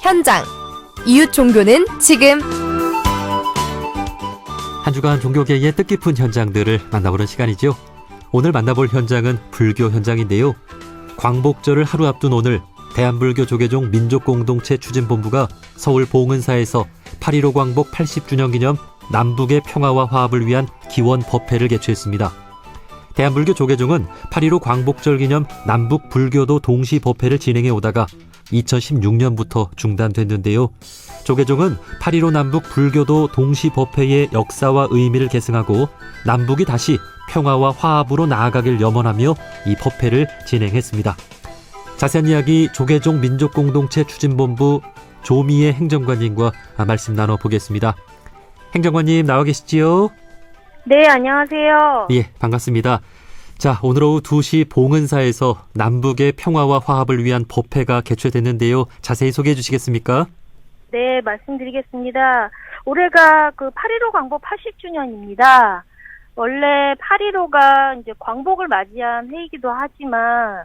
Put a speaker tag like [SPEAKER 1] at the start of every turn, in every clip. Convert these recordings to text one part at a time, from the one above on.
[SPEAKER 1] 현장. 이웃 종교는 지금.
[SPEAKER 2] 한 주간 종교계의 뜻깊은 현장들을 만나보는 시간이죠. 오늘 만나볼 현장은 불교 현장인데요. 광복절을 하루 앞둔 오늘 대한불교 조계종 민족공동체 추진본부가 서울 봉은사에서 8.15 광복 80주년 기념 남북의 평화와 화합을 위한 기원 법회를 개최했습니다. 대한불교 조계종은 8.15 광복절 기념 남북 불교도 동시 법회를 진행해 오다가 2016년부터 중단됐는데요. 조계종은 8.15 남북 불교도 동시 법회의 역사와 의미를 계승하고 남북이 다시 평화와 화합으로 나아가길 염원하며 이 법회를 진행했습니다. 자세한 이야기 조계종 민족공동체 추진본부 조미애 행정관님과 말씀 나눠보겠습니다. 행정관님 나와 계시지요?
[SPEAKER 3] 네, 안녕하세요.
[SPEAKER 2] 예, 반갑습니다. 자, 오늘 오후 2시 봉은사에서 남북의 평화와 화합을 위한 법회가 개최됐는데요. 자세히 소개해 주시겠습니까?
[SPEAKER 3] 네, 말씀드리겠습니다. 올해가 8.15 광복 80주년입니다. 원래 8.15가 이제 광복을 맞이한 해이기도 하지만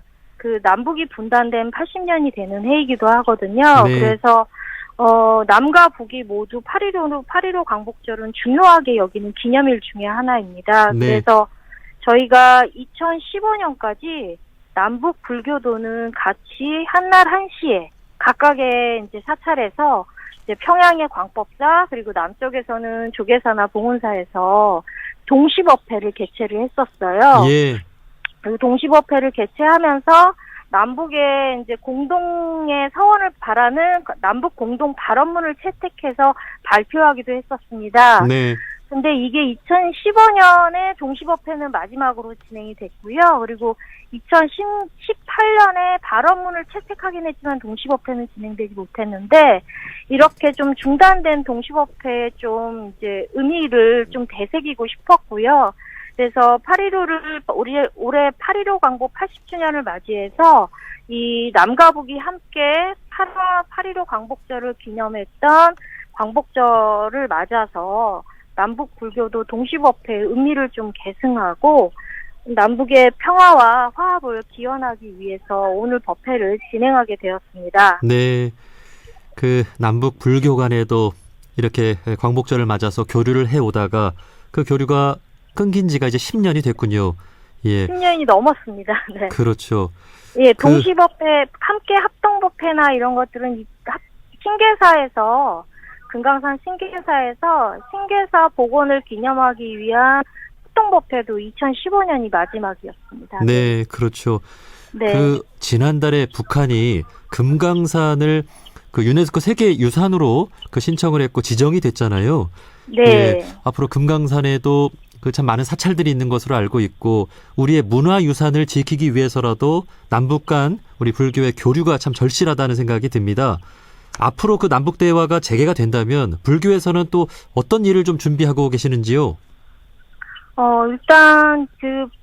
[SPEAKER 3] 남북이 분단된 80년이 되는 해이기도 하거든요.
[SPEAKER 2] 네.
[SPEAKER 3] 그래서 남과 북이 모두 8.15 광복절은 중요하게 여기는 기념일 중에 하나입니다.
[SPEAKER 2] 네.
[SPEAKER 3] 그래서 저희가 2015년까지 남북 불교도는 같이 한날 한시에 각각의 이제 사찰에서 이제 평양의 광법사 그리고 남쪽에서는 조계사나 봉은사에서 동시법회를 개최를 했었어요.
[SPEAKER 2] 예.
[SPEAKER 3] 그 동시법회를 개최하면서 남북의 이제 공동의 서원을 바라는 남북 공동 발언문을 채택해서 발표하기도 했었습니다.
[SPEAKER 2] 네.
[SPEAKER 3] 근데 이게 2015년에 동시법회는 마지막으로 진행이 됐고요. 그리고 2018년에 발언문을 채택하긴 했지만 동시법회는 진행되지 못했는데 이렇게 좀 중단된 동시법회에 좀 이제 의미를 좀 되새기고 싶었고요. 그래서 8.15를 올해 8.15 광복 80주년을 맞이해서 이 남과 북이 함께 8.15 광복절을 기념했던 광복절을 맞아서 남북 불교도 동시법회의 의미를 좀 계승하고 남북의 평화와 화합을 기원하기 위해서 오늘 법회를 진행하게 되었습니다.
[SPEAKER 2] 네. 남북 불교 간에도 이렇게 광복절을 맞아서 교류를 해오다가 그 교류가 끊긴 지가 이제 10년이 됐군요. 예.
[SPEAKER 3] 10년이 넘었습니다. 네.
[SPEAKER 2] 그렇죠.
[SPEAKER 3] 예, 동시법회, 함께 합동법회나 이런 것들은 신계사에서 금강산 신계사에서 신계사 복원을 기념하기 위한 합동법회도 2015년이 마지막이었습니다.
[SPEAKER 2] 네, 그렇죠.
[SPEAKER 3] 네.
[SPEAKER 2] 지난달에 북한이 금강산을 유네스코 세계유산으로 신청을 했고 지정이 됐잖아요.
[SPEAKER 3] 네.
[SPEAKER 2] 예, 앞으로 금강산에도 참 많은 사찰들이 있는 것으로 알고 있고 우리의 문화유산을 지키기 위해서라도 남북 간 우리 불교의 교류가 참 절실하다는 생각이 듭니다. 앞으로 남북 대화가 재개가 된다면 불교에서는 또 어떤 일을 좀 준비하고 계시는지요?
[SPEAKER 3] 일단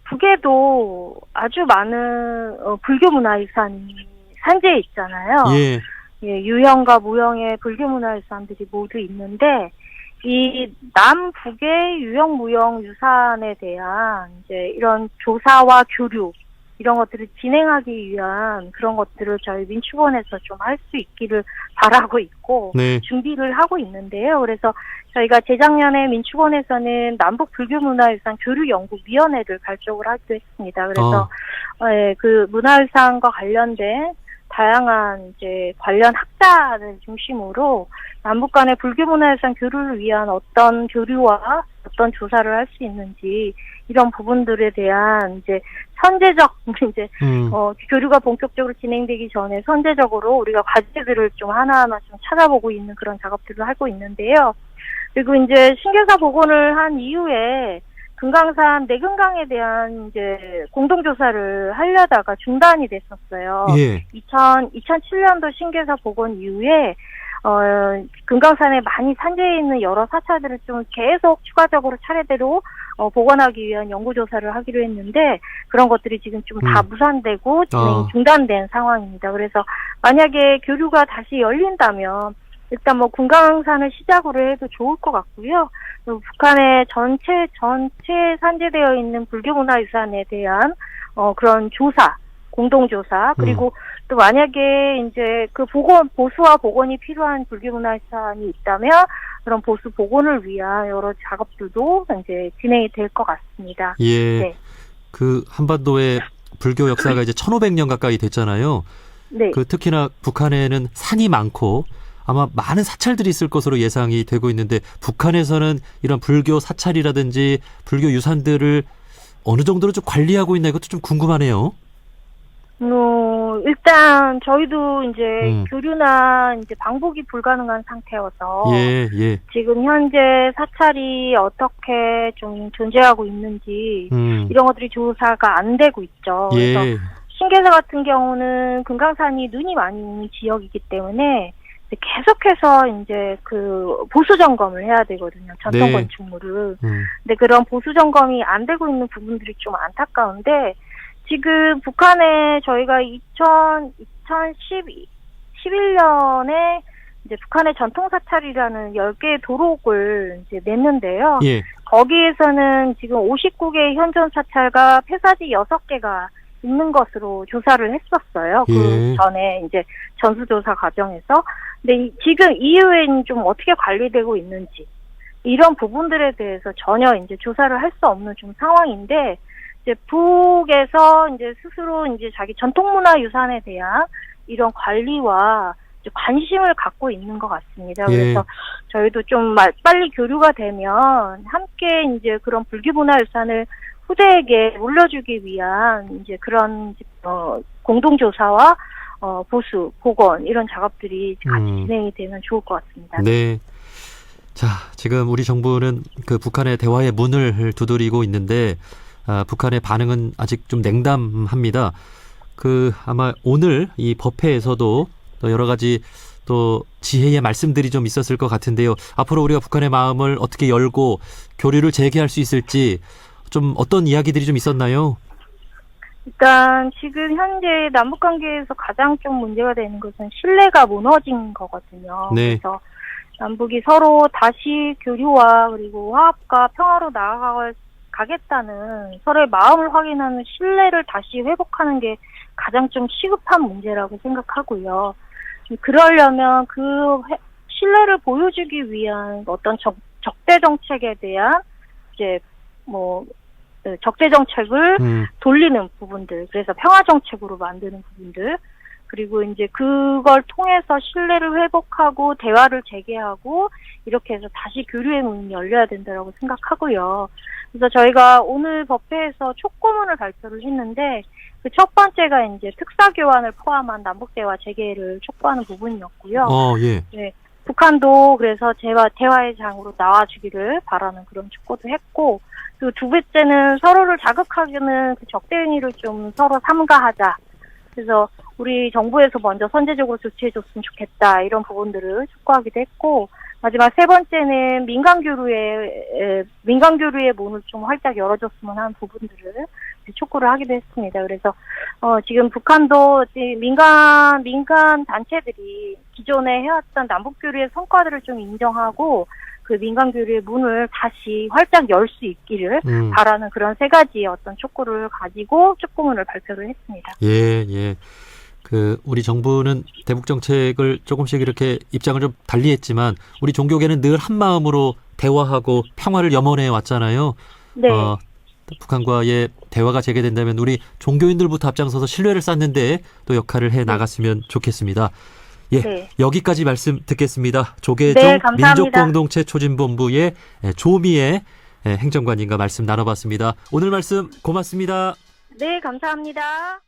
[SPEAKER 3] 북에도 아주 많은 불교 문화유산이 산재해 있잖아요.
[SPEAKER 2] 예.
[SPEAKER 3] 예, 유형과 무형의 불교 문화유산들이 모두 있는데 이 남북의 유형 무형 유산에 대한 이제 이런 조사와 교류 이런 것들을 진행하기 위한 그런 것들을 저희 민축원에서 좀 할 수 있기를 바라고 있고
[SPEAKER 2] 네.
[SPEAKER 3] 준비를 하고 있는데요. 그래서 저희가 재작년에 민축원에서는 남북 불교문화유산 교류연구위원회를 발족을 하기도 했습니다. 그래서 예, 문화유산과 관련된 다양한 이제 관련 학자를 중심으로 남북 간의 불교문화유산 교류를 위한 어떤 교류와 어떤 조사를 할 수 있는지 이런 부분들에 대한 이제 선제적 이제 교류가 본격적으로 진행되기 전에 선제적으로 우리가 과제들을 좀 하나하나 좀 찾아보고 있는 그런 작업들을 하고 있는데요. 그리고 이제 신계사 복원을 한 이후에 금강산 내금강에 대한 이제 공동조사를 하려다가 중단이 됐었어요.
[SPEAKER 2] 예.
[SPEAKER 3] 2007년도 신계사 복원 이후에 금강산에 많이 산재해 있는 여러 사찰들을 좀 계속 추가적으로 차례대로 복원하기 위한 연구조사를 하기로 했는데 그런 것들이 지금 좀 다 무산되고 진행이 중단된 상황입니다. 그래서 만약에 교류가 다시 열린다면 일단 금강산을 시작으로 해도 좋을 것 같고요. 북한의 전체 산재되어 있는 불교문화유산에 대한 그런 조사 공동조사, 그리고 또 만약에 이제 그 보수와 복원이 필요한 불교문화유산이 있다면 그런 보수 복원을 위한 여러 작업들도 이제 진행이 될 것 같습니다.
[SPEAKER 2] 예.
[SPEAKER 3] 네.
[SPEAKER 2] 그 한반도의 불교 역사가 이제 1500년 가까이 됐잖아요.
[SPEAKER 3] 네.
[SPEAKER 2] 그 특히나 북한에는 산이 많고 아마 많은 사찰들이 있을 것으로 예상이 되고 있는데 북한에서는 이런 불교 사찰이라든지 불교 유산들을 어느 정도로 좀 관리하고 있나 이것도 좀 궁금하네요.
[SPEAKER 3] 일단 저희도 이제
[SPEAKER 2] 음.
[SPEAKER 3] 교류나 이제 방북이 불가능한 상태여서
[SPEAKER 2] 예.
[SPEAKER 3] 지금 현재 사찰이 어떻게 좀 존재하고 있는지 이런 것들이 조사가 안 되고 있죠. 그래서
[SPEAKER 2] 예.
[SPEAKER 3] 신계사 같은 경우는 금강산이 눈이 많이 오는 지역이기 때문에 계속해서 이제 그 보수 점검을 해야 되거든요. 전통
[SPEAKER 2] 네.
[SPEAKER 3] 건축물을. 근데 그런 보수 점검이 안 되고 있는 부분들이 좀 안타까운데 지금 북한에 저희가 2011년에 이제 북한의 전통 사찰이라는 10개의 도록을 이제 냈는데요.
[SPEAKER 2] 예.
[SPEAKER 3] 거기에서는 지금 59개의 현존 사찰과 폐사지 6개가 있는 것으로 조사를 했었어요.
[SPEAKER 2] 예.
[SPEAKER 3] 그 전에 이제 전수조사 과정에서. 근데 지금 이후에는 좀 어떻게 관리되고 있는지 이런 부분들에 대해서 전혀 이제 조사를 할 수 없는 좀 상황인데 이제 북에서 이제 스스로 이제 자기 전통문화유산에 대한 이런 관리와 이제 관심을 갖고 있는 것 같습니다.
[SPEAKER 2] 예.
[SPEAKER 3] 그래서 저희도 좀 빨리 교류가 되면 함께 이제 그런 불교문화유산을 후대에게 물려주기 위한 이제 그런 공동조사와 보수, 복원 이런 작업들이 같이 진행이 되면 좋을 것 같습니다.
[SPEAKER 2] 네. 자, 지금 우리 정부는 그 북한의 대화의 문을 두드리고 있는데 북한의 반응은 아직 좀 냉담합니다. 그 아마 오늘 이 법회에서도 또 여러 가지 또 지혜의 말씀들이 좀 있었을 것 같은데요. 앞으로 우리가 북한의 마음을 어떻게 열고 교류를 재개할 수 있을지 좀 어떤 이야기들이 좀 있었나요?
[SPEAKER 3] 일단 지금 현재 남북관계에서 가장 좀 문제가 되는 것은 신뢰가 무너진 거거든요.
[SPEAKER 2] 네.
[SPEAKER 3] 그래서 남북이 서로 다시 교류와 그리고 화합과 평화로 나아가겠다는 서로의 마음을 확인하는 신뢰를 다시 회복하는 게 가장 좀 시급한 문제라고 생각하고요. 그러려면 그 신뢰를 보여주기 위한 어떤 적대 정책에 대한 이제 적대 정책을 돌리는 부분들, 그래서 평화 정책으로 만드는 부분들, 그리고 이제 그걸 통해서 신뢰를 회복하고 대화를 재개하고 이렇게 해서 다시 교류의 문이 열려야 된다고 생각하고요. 그래서 저희가 오늘 법회에서 촉구문을 발표를 했는데 그 첫 번째가 이제 특사 교환을 포함한 남북 대화 재개를 촉구하는 부분이었고요.
[SPEAKER 2] 예.
[SPEAKER 3] 네. 북한도 그래서 대화의 장으로 나와주기를 바라는 그런 촉구도 했고, 그리고 두 번째는 서로를 자극하기는 그 적대 행위를 좀 서로 삼가하자. 그래서 우리 정부에서 먼저 선제적으로 조치해줬으면 좋겠다. 이런 부분들을 촉구하기도 했고, 마지막 세 번째는 민간 교류의 문을 좀 활짝 열어줬으면 하는 부분들을 촉구를 하기도 했습니다. 그래서 지금 북한도 민간 단체들이 기존에 해왔던 남북 교류의 성과들을 좀 인정하고 그 민간 교류의 문을 다시 활짝 열 수 있기를 바라는 그런 세 가지의 어떤 촉구를 가지고 촉구문을 발표를 했습니다.
[SPEAKER 2] 예. 그 우리 정부는 대북 정책을 조금씩 이렇게 입장을 좀 달리했지만 우리 종교계는 늘 한 마음으로 대화하고 평화를 염원해 왔잖아요.
[SPEAKER 3] 네.
[SPEAKER 2] 북한과의 대화가 재개된다면 우리 종교인들부터 앞장서서 신뢰를 쌓는데 또 역할을 해 나갔으면 좋겠습니다. 예,
[SPEAKER 3] 네.
[SPEAKER 2] 여기까지 말씀 듣겠습니다. 조계종
[SPEAKER 3] 네, 감사합니다.
[SPEAKER 2] 민족공동체 초진본부의 조미애 행정관님과 말씀 나눠봤습니다. 오늘 말씀 고맙습니다.
[SPEAKER 3] 네, 감사합니다.